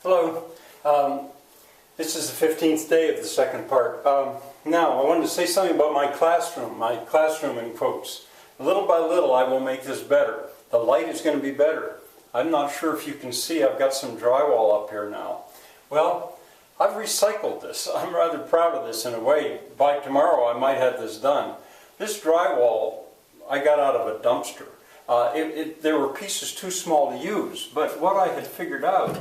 Hello. This is the 15th day of the second part. Now, I wanted to say something about my classroom in quotes. Little by little, I will make this better. The light is going to be better. I'm not sure if you can see, I've got some drywall up here now. Well, I've recycled this. I'm rather proud of this in a way. By tomorrow, I might have this done. This drywall, I got out of a dumpster. There were pieces too small to use, but what I had figured out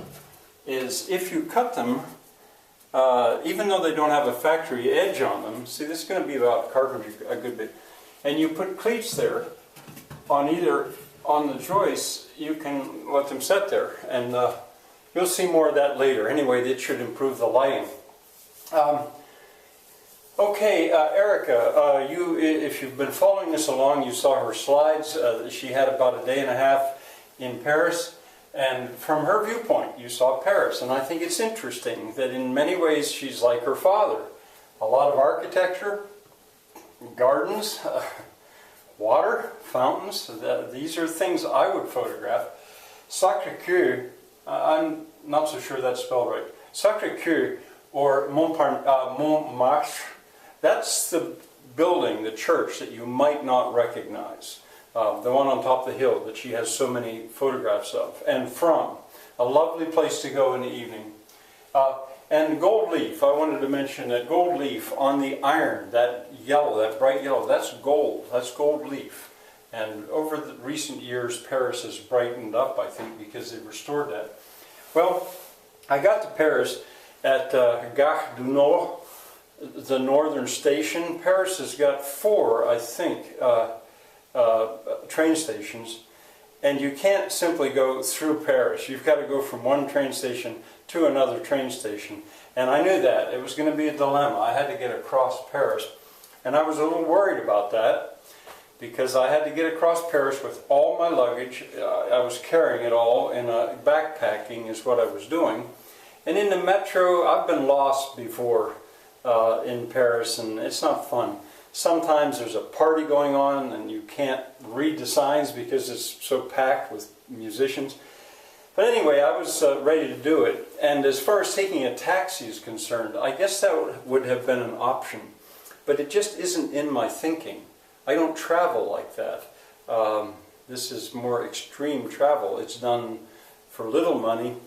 is if you cut them, even though they don't have a factory edge on them, see, this is going to be about carpentry a good bit, and you put cleats there on the joists, you can let them set there, and you'll see more of that later. Anyway, that should improve the lighting. Okay, Erica, if you've been following this along, you saw her slides. She had about a day and a half in Paris, and from her viewpoint, you saw Paris. And I think it's interesting that in many ways she's like her father. A lot of architecture, gardens, water, fountains. These are things I would photograph. Sacré-Cœur, I'm not so sure that's spelled right. Sacré-Cœur or Montmartre. That's the building, the church that you might not recognize. The one on top of the hill that she has so many photographs of and from. A lovely place to go in the evening. And gold leaf, I wanted to mention that gold leaf on the iron, that yellow, that bright yellow, that's gold leaf. And over the recent years, Paris has brightened up, I think, because they restored that. Well, I got to Paris at Gare du Nord, the northern station. Paris has got 4, I think, train stations, and you can't simply go through Paris. You've got to go from one train station to another train station, and I knew that. It was going to be a dilemma. I had to get across Paris, and I was a little worried about that because I had to get across Paris with all my luggage. I was carrying it all in a backpacking is what I was doing, and in the metro, I've been lost before in Paris, and it's not fun. Sometimes there's a party going on and you can't read the signs because it's so packed with musicians. But anyway, I was ready to do it. And as far as taking a taxi is concerned, I guess that would have been an option. But it just isn't in my thinking. I don't travel like that. This is more extreme travel. It's done for little money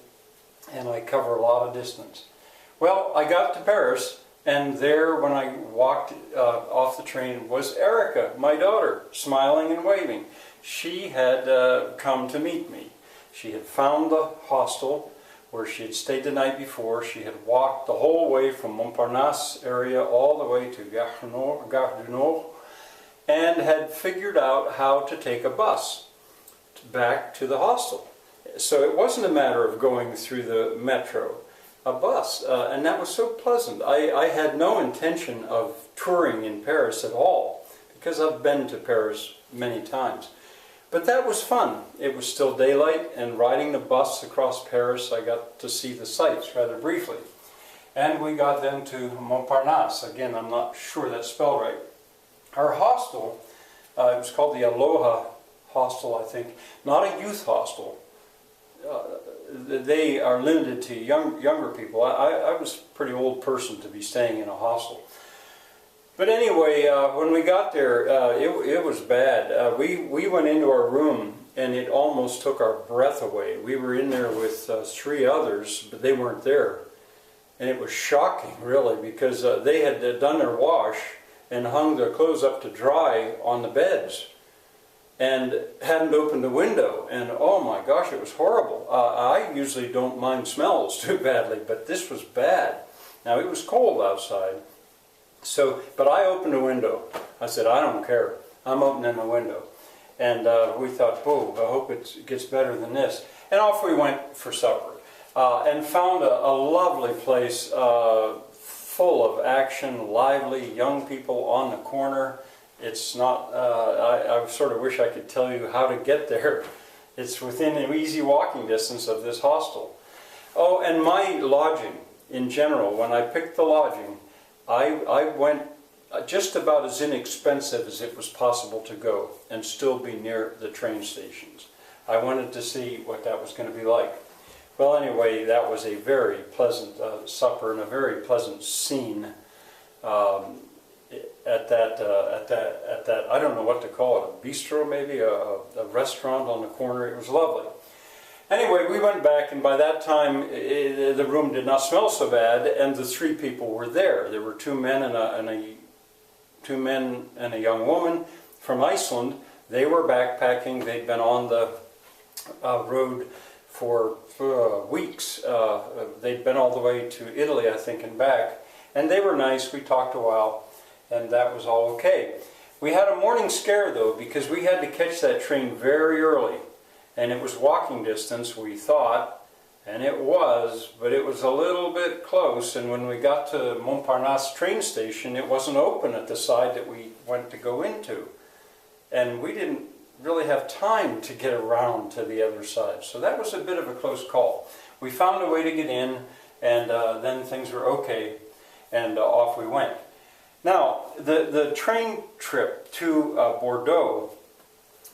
and I cover a lot of distance. Well, I got to Paris. And there, when I walked off the train, was Erica, my daughter, smiling and waving. She had come to meet me. She had found the hostel where she had stayed the night before. She had walked the whole way from Montparnasse area all the way to Gare du Nord, and had figured out how to take a bus back to the hostel. So it wasn't a matter of going through the metro. A bus, and that was so pleasant. I had no intention of touring in Paris at all, because I've been to Paris many times. But that was fun. It was still daylight, and riding the bus across Paris, I got to see the sights rather briefly. And we got then to Montparnasse. Again, I'm not sure that's spelled right. Our hostel, it was called the Aloha Hostel, I think. Not a youth hostel. They are limited to younger people. I was a pretty old person to be staying in a hostel. But anyway, when we got there, it was bad. We went into our room and it almost took our breath away. We were in there with 3 others, but they weren't there. And it was shocking, really, because they had done their wash and hung their clothes up to dry on the beds, and hadn't opened the window, and oh my gosh, it was horrible. I usually don't mind smells too badly, but this was bad. Now it was cold outside, but I opened the window. I said, I don't care, I'm opening the window. And we thought, oh, I hope it gets better than this. And off we went for supper, and found a lovely place full of action, lively, young people on the corner. It's not, I sort of wish I could tell you how to get there. It's within an easy walking distance of this hostel. Oh, and my lodging, in general, when I picked the lodging, I went just about as inexpensive as it was possible to go and still be near the train stations. I wanted to see what that was going to be like. Well, anyway, that was a very pleasant supper and a very pleasant scene at that, I don't know what to call it, a bistro maybe, a restaurant on the corner. It was lovely. Anyway, we went back, and by that time the room did not smell so bad, and the three people were there. There were two men and a young woman from Iceland. They were backpacking. They'd been on the road for weeks. They'd been all the way to Italy, I think, and back. And they were nice. We talked a while, and that was all okay. We had a morning scare, though, because we had to catch that train very early. And it was walking distance, we thought, and it was, but it was a little bit close. And when we got to Montparnasse train station, it wasn't open at the side that we went to go into. And we didn't really have time to get around to the other side. So that was a bit of a close call. We found a way to get in, and then things were okay, and off we went. Now, the train trip to Bordeaux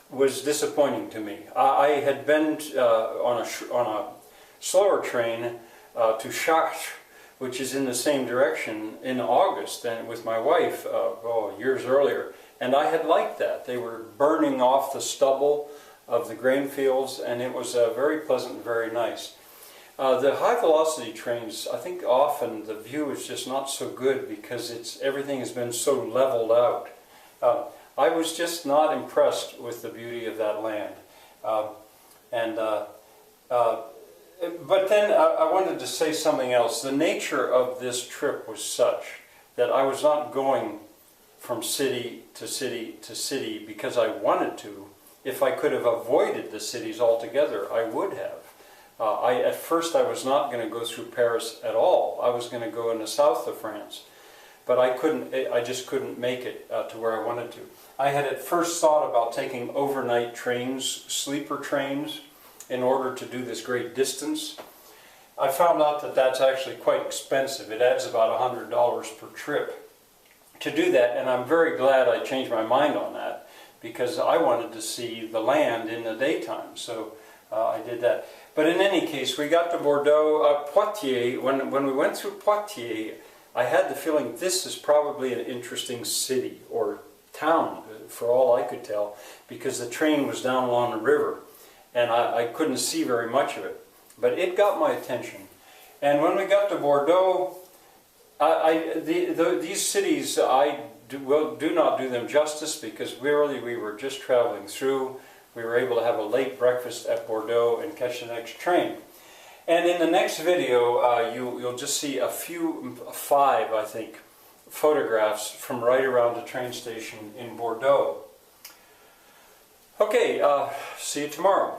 was disappointing to me. I had been on a slower train to Chartres, which is in the same direction, in August, and with my wife years earlier, and I had liked that. They were burning off the stubble of the grain fields, and it was very pleasant and very nice. The high velocity trains, I think often the view is just not so good because everything has been so leveled out. I was just not impressed with the beauty of that land. But then I wanted to say something else. The nature of this trip was such that I was not going from city to city to city because I wanted to. If I could have avoided the cities altogether, I would have. At first I was not going to go through Paris at all. I was going to go in the south of France. But I just couldn't make it to where I wanted to. I had at first thought about taking overnight trains, sleeper trains, in order to do this great distance. I found out that that's actually quite expensive. It adds about $100 per trip to do that, and I'm very glad I changed my mind on that because I wanted to see the land in the daytime, so I did that. But in any case, we got to Bordeaux, Poitiers. When we went through Poitiers, I had the feeling this is probably an interesting city or town, for all I could tell, because the train was down along the river, and I couldn't see very much of it. But it got my attention. And when we got to Bordeaux, these cities, I do not do them justice because really we were just traveling through. We were able to have a late breakfast at Bordeaux and catch the next train. And in the next video, you'll just see five, I think, photographs from right around the train station in Bordeaux. Okay, see you tomorrow.